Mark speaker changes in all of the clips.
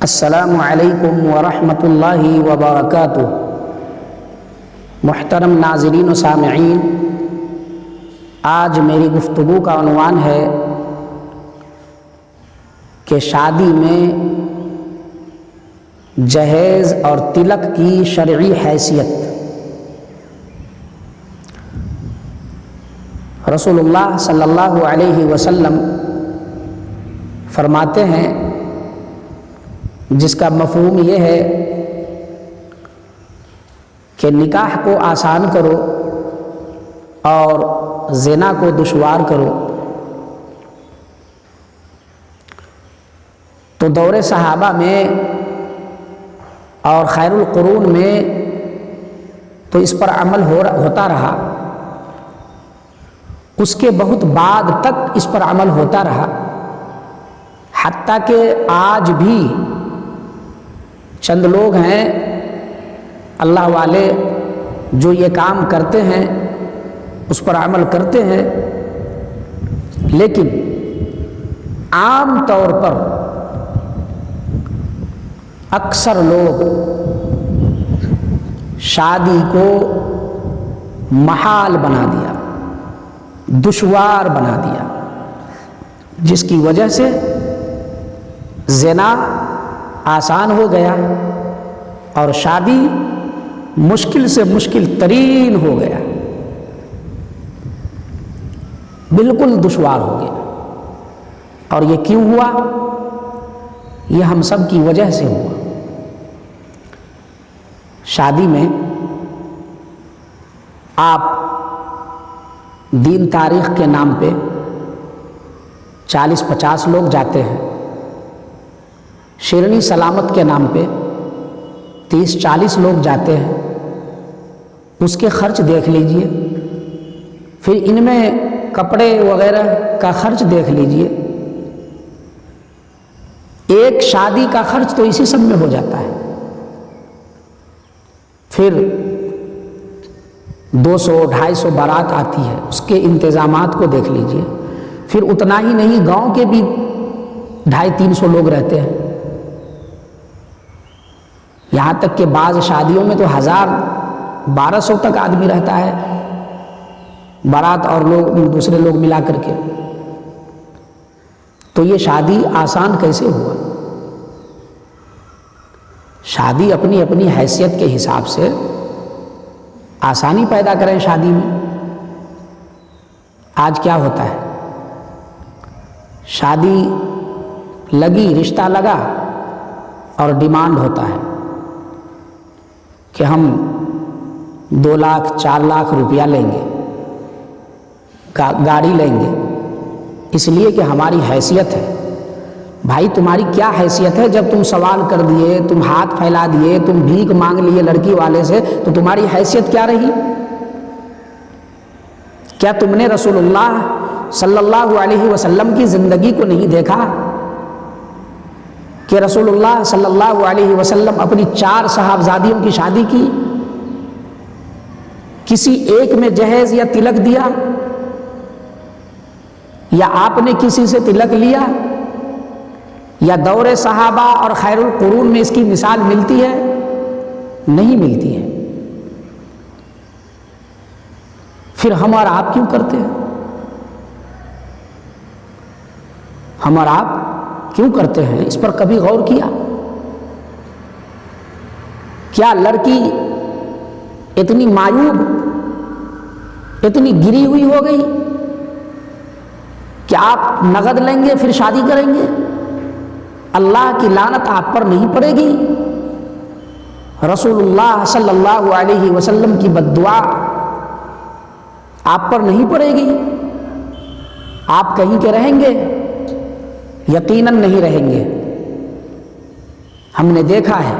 Speaker 1: अस्सलामु अलैकुम वरहमतुल्लाहि वबरकातुह। मुहतरम नाज़रीन व सामिईन, आज मेरी गुफ्तगू का उन्वान है कि शादी में जहेज़ और तिलक की शरई हैसियत। रसूलुल्लाह सल्लल्लाहु अलैहि वसल्लम फरमाते हैं, जिसका मफ़हूम ये है कि निकाह को आसान करो और ज़िना को दुश्वार करो। तो दौरे सहाबा में और खैरुल कुरून में तो इस पर अमल होता रहा, उसके बहुत बाद तक इस पर अमल होता रहा, हत्ता कि आज भी चंद लोग हैं अल्लाह वाले जो ये काम करते हैं, उस पर अमल करते हैं। लेकिन आम तौर पर अक्सर लोग शादी को महाल बना दिया, दुश्वार बना दिया, जिसकी वजह से ज़िना आसान हो गया और शादी मुश्किल से मुश्किल तरीन हो गया, बिल्कुल दुश्वार हो गया। और ये क्यों हुआ? ये हम सब की वजह से हुआ। शादी में आप दीन तारीख के नाम पे 40-50 लोग जाते हैं, शेरनी सलामत के नाम पे 30-40 लोग जाते हैं, उसके खर्च देख लीजिए, फिर इनमें कपड़े वगैरह का खर्च देख लीजिए। एक शादी का खर्च तो इसी सब में हो जाता है। फिर 200-250 बारात आती है, उसके इंतज़ामात को देख लीजिए। फिर उतना ही नहीं, गांव के भी 250-300 लोग रहते हैं। यहाँ तक कि बाज़ शादियों में तो 1000-1200 तक आदमी रहता है, बारात और लोग दूसरे लोग मिला करके। तो ये शादी आसान कैसे हुआ? शादी अपनी अपनी हैसियत के हिसाब से आसानी पैदा करें शादी में। आज क्या होता है, शादी लगी, रिश्ता लगा और डिमांड होता है कि हम 2 लाख 4 लाख रुपया लेंगे, गाड़ी लेंगे, इसलिए कि हमारी हैसियत है। भाई तुम्हारी क्या हैसियत है? जब तुम सवाल कर दिए, तुम हाथ फैला दिए, तुम भीख मांग लिए लड़की वाले से, तो तुम्हारी हैसियत क्या रही? क्या तुमने रसूलुल्लाह सल्लल्लाहु अलैहि वसल्लम की ज़िंदगी को नहीं देखा कि रसूलुल्लाह सल्लल्लाहु अलैहि वसल्लम अपनी 4 साहबजादियों की शादी की? किसी एक में जहेज या तिलक दिया, या आपने किसी से तिलक लिया? या दौरे सहाबा और खैरुल कुरून में इसकी मिसाल मिलती है? नहीं मिलती है। फिर हम और आप क्यों करते हैं? हम और आप क्यों करते हैं? इस पर कभी गौर किया? क्या लड़की इतनी मायूब, इतनी गिरी हुई हो गई कि आप नगद लेंगे फिर शादी करेंगे? अल्लाह की लानत आप पर नहीं पड़ेगी? रसूलुल्लाह सल्लल्लाहु अलैहि वसल्लम की बद्दुआ आप पर नहीं पड़ेगी? आप कहीं के रहेंगे? यकीनन नहीं रहेंगे। हमने देखा है,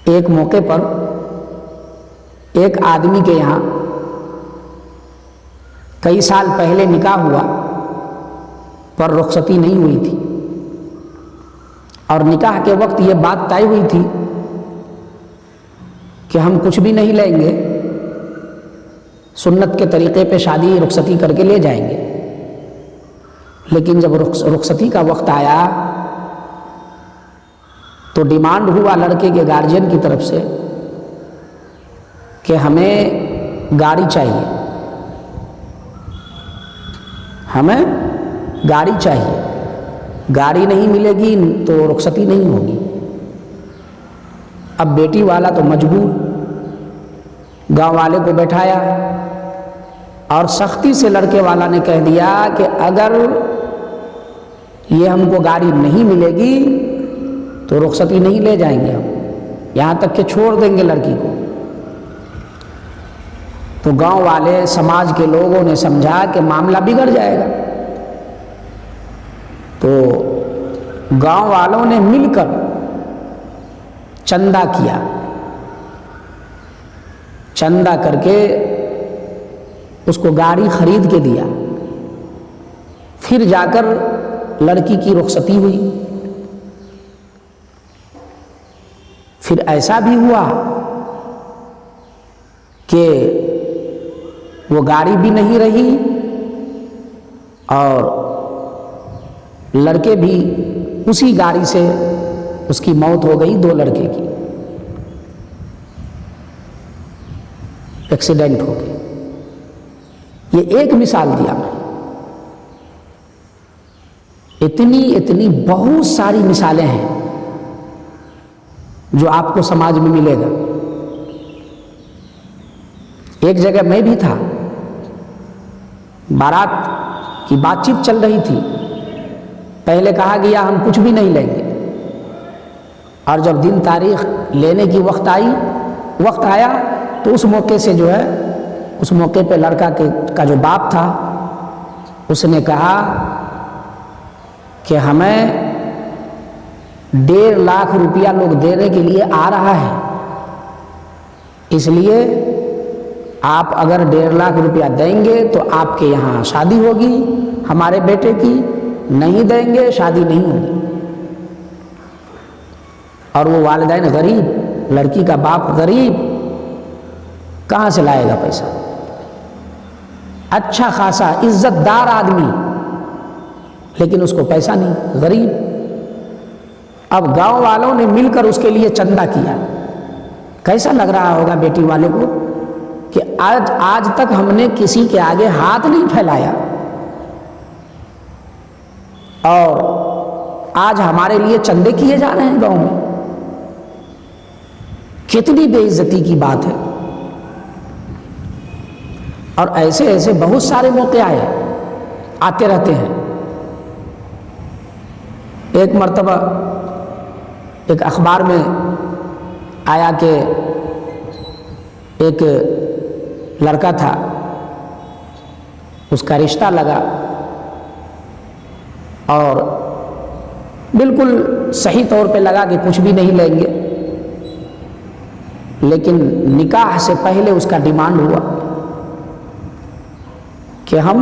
Speaker 1: एक मौके पर एक आदमी के यहाँ कई साल पहले निकाह हुआ, पर रुखसती नहीं हुई थी, और निकाह के वक्त ये बात तय हुई थी कि हम कुछ भी नहीं लेंगे, सुन्नत के तरीक़े पे शादी रुखसती करके ले जाएंगे। लेकिन जब रुखसती का वक्त आया तो डिमांड हुआ लड़के के गार्जियन की तरफ से कि हमें गाड़ी चाहिए, हमें गाड़ी चाहिए, गाड़ी नहीं मिलेगी तो रुखसती नहीं होगी। अब बेटी वाला तो मजबूर, गांव वाले को बैठाया और सख्ती से लड़के वाला ने कह दिया कि अगर ये हमको गाड़ी नहीं मिलेगी तो रुखसती नहीं ले जाएंगे हम, यहाँ तक कि छोड़ देंगे लड़की को। तो गांव वाले समाज के लोगों ने समझा कि मामला बिगड़ जाएगा, तो गांव वालों ने मिलकर चंदा किया, चंदा करके उसको गाड़ी खरीद के दिया। फिर जाकर लड़की की रुखसती हुई। फिर ऐसा भी हुआ कि वो गाड़ी भी नहीं रही और लड़के भी उसी गाड़ी से उसकी मौत हो गई, 2 लड़के की एक्सीडेंट हो गई। ये एक मिसाल दिया मैं, इतनी बहुत सारी मिसालें हैं जो आपको समाज में मिलेगा। एक जगह मैं भी था, बारात की बातचीत चल रही थी। पहले कहा गया हम कुछ भी नहीं लेंगे, और जब दिन तारीख लेने की वक्त आया तो उस मौके से जो है, उस मौके पे लड़का का जो बाप था उसने कहा कि हमें 1.5 लाख रुपया लोग देने के लिए आ रहा है, इसलिए आप अगर 1.5 लाख रुपया देंगे तो आपके यहाँ शादी होगी हमारे बेटे की, नहीं देंगे शादी नहीं होगी। और वो वालिदैन गरीब, लड़की का बाप गरीब, कहाँ से लाएगा पैसा? अच्छा खासा इज्जतदार आदमी, लेकिन उसको पैसा नहीं, गरीब। अब गांव वालों ने मिलकर उसके लिए चंदा किया। कैसा लग रहा होगा बेटी वाले को कि आज तक हमने किसी के आगे हाथ नहीं फैलाया और आज हमारे लिए चंदे किए जा रहे हैं गांव में। कितनी बेइज्जती की बात है। और ऐसे ऐसे बहुत सारे मौके आते रहते हैं। एक मर्तबा एक अखबार में आया कि एक लड़का था, उसका रिश्ता लगा और बिल्कुल सही तौर पे लगा कि कुछ भी नहीं लेंगे, लेकिन निकाह से पहले उसका डिमांड हुआ कि हम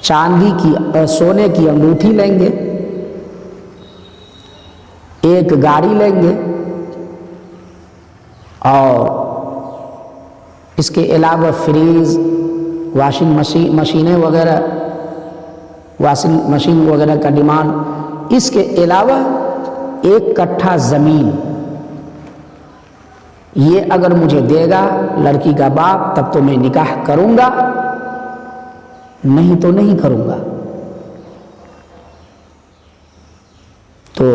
Speaker 1: चांदी की सोने की अंगूठी लेंगे, एक गाड़ी लेंगे और इसके अलावा फ्रीज, वॉशिंग मशीन वगैरह का डिमांड। इसके अलावा 1 कट्ठा ज़मीन, ये अगर मुझे देगा लड़की का बाप तब तो मैं निकाह करूंगा, नहीं तो नहीं करूंगा। तो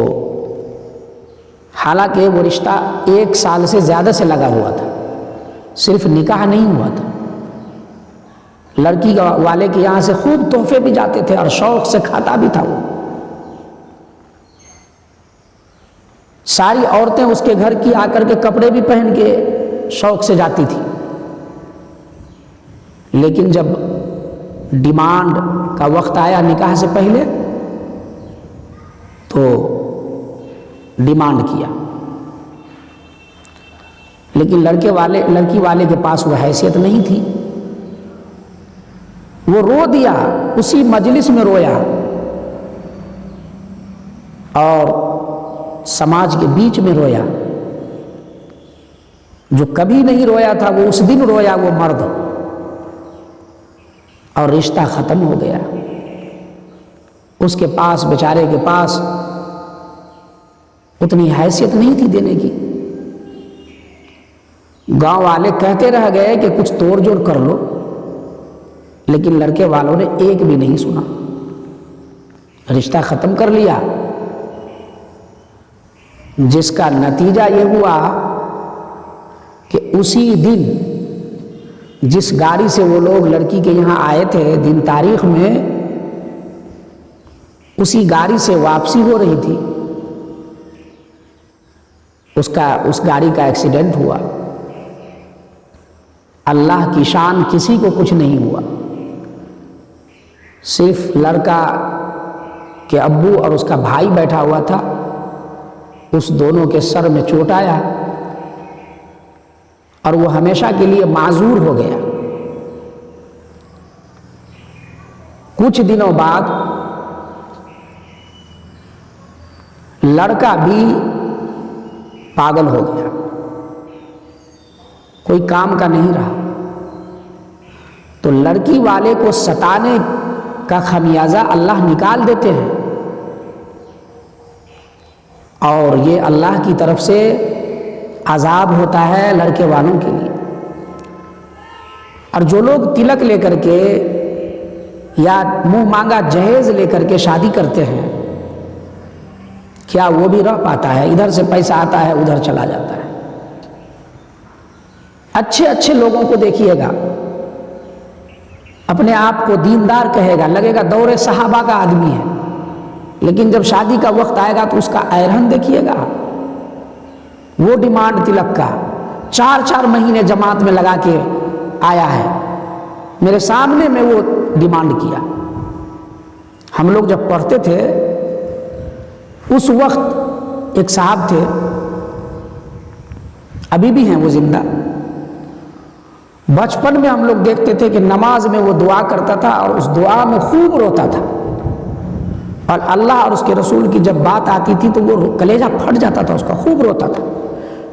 Speaker 1: हालांकि वो रिश्ता 1 साल से ज़्यादा से लगा हुआ था, सिर्फ निकाह नहीं हुआ था। लड़की वाले के यहाँ से खूब तोहफे भी जाते थे और शौक से खाता भी था वो। सारी औरतें उसके घर की आकर के कपड़े भी पहन के शौक से जाती थी। लेकिन जब डिमांड का वक्त आया निकाह से पहले, तो डिमांड किया, लेकिन लड़की वाले के पास वो हैसियत नहीं थी। वो रो दिया, उसी मजलिस में रोया और समाज के बीच में रोया। जो कभी नहीं रोया था वो उस दिन रोया, वो मर्द, और रिश्ता खत्म हो गया। उसके पास, बेचारे के पास उतनी हैसियत नहीं थी देने की। गांव वाले कहते रह गए कि कुछ तोड़ जोड़ कर लो, लेकिन लड़के वालों ने एक भी नहीं सुना, रिश्ता खत्म कर लिया। जिसका नतीजा ये हुआ कि उसी दिन जिस गाड़ी से वो लोग लड़की के यहाँ आए थे, दिन तारीख में उसी गाड़ी से वापसी हो रही थी, उस गाड़ी का एक्सीडेंट हुआ। अल्लाह की शान, किसी को कुछ नहीं हुआ, सिर्फ लड़का के अब्बू और उसका भाई बैठा हुआ था, उस दोनों के सर में चोट आया और वो हमेशा के लिए माजूर हो गया। कुछ दिनों बाद लड़का भी पागल हो गया, कोई काम का नहीं रहा। तो लड़की वाले को सताने का खमियाजा अल्लाह निकाल देते हैं, और ये अल्लाह की तरफ से अजाब होता है लड़के वालों के लिए। और जो लोग तिलक लेकर के या मुंह मांगा जहेज लेकर के शादी करते हैं, क्या वो भी रह पाता है? इधर से पैसा आता है, उधर चला जाता है। अच्छे अच्छे लोगों को देखिएगा, अपने आप को दीनदार कहेगा, लगेगा दौरे सहाबा का आदमी है, लेकिन जब शादी का वक्त आएगा तो उसका ऐरहन देखिएगा। वो डिमांड तिलक का 4-4 महीने जमात में लगा के आया है, मेरे सामने में वो डिमांड किया। हम लोग जब पढ़ते थे उस वक्त एक साहब थे, अभी भी हैं वो जिंदा। बचपन में हम लोग देखते थे कि नमाज में वो दुआ करता था और उस दुआ में खूब रोता था, और अल्लाह और उसके रसूल की जब बात आती थी तो वो कलेजा फट जाता था उसका, खूब रोता था।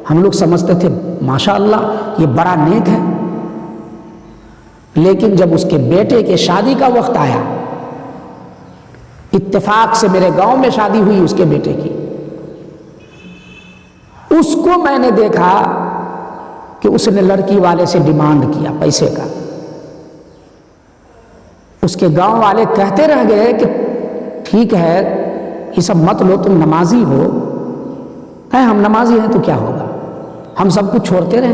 Speaker 1: हम लोग समझते थे माशाअल्लाह ये बड़ा नेक है। लेकिन जब उसके बेटे के शादी का वक्त आया, इत्तेफाक से मेरे गांव में शादी हुई उसके बेटे की, उसको मैंने देखा कि उसने लड़की वाले से डिमांड किया पैसे का। उसके गांव वाले कहते रह गए कि ठीक है ये सब मत लो, तुम नमाजी हो। है हम नमाजी हैं तो क्या होगा, हम सब कुछ छोड़ते रहे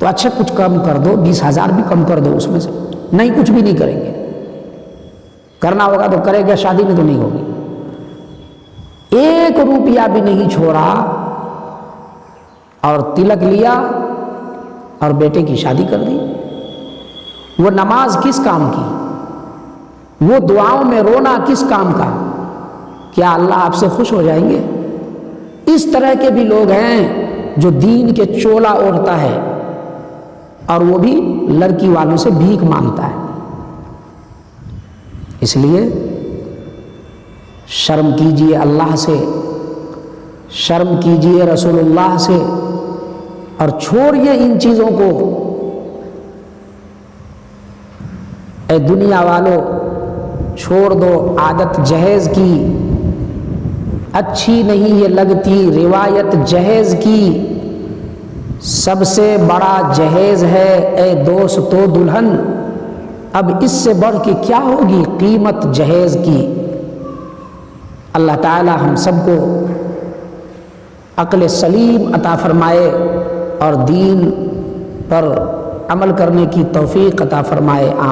Speaker 1: तो अच्छा कुछ कम कर दो, 20,000 भी कम कर दो उसमें से। नहीं, कुछ भी नहीं करेंगे, करना होगा तो करेंगे, शादी में तो नहीं होगी। 1 रुपया भी नहीं छोड़ा और तिलक लिया और बेटे की शादी कर दी। वो नमाज किस काम की, वो दुआओं में रोना किस काम का? क्या अल्लाह आपसे खुश हो जाएंगे? इस तरह के भी लोग हैं जो दीन के चोला ओढ़ता है और वो भी लड़की वालों से भीख मांगता है। इसलिए शर्म कीजिए अल्लाह से, शर्म कीजिए रसूलुल्लाह से, और छोड़िए इन चीज़ों को। ए दुनिया वालों, छोड़ दो आदत जहेज की, अच्छी नहीं ये लगती रिवायत जहेज की। सबसे बड़ा जहेज है ए दोस्तों दुल्हन, अब इससे बढ़ के क्या होगी कीमत जहेज की। अल्लाह ताला हम सबको अक्ल सलीम अता फरमाए और दीन पर अमल करने की तौफीक अता फरमाए। आमीन।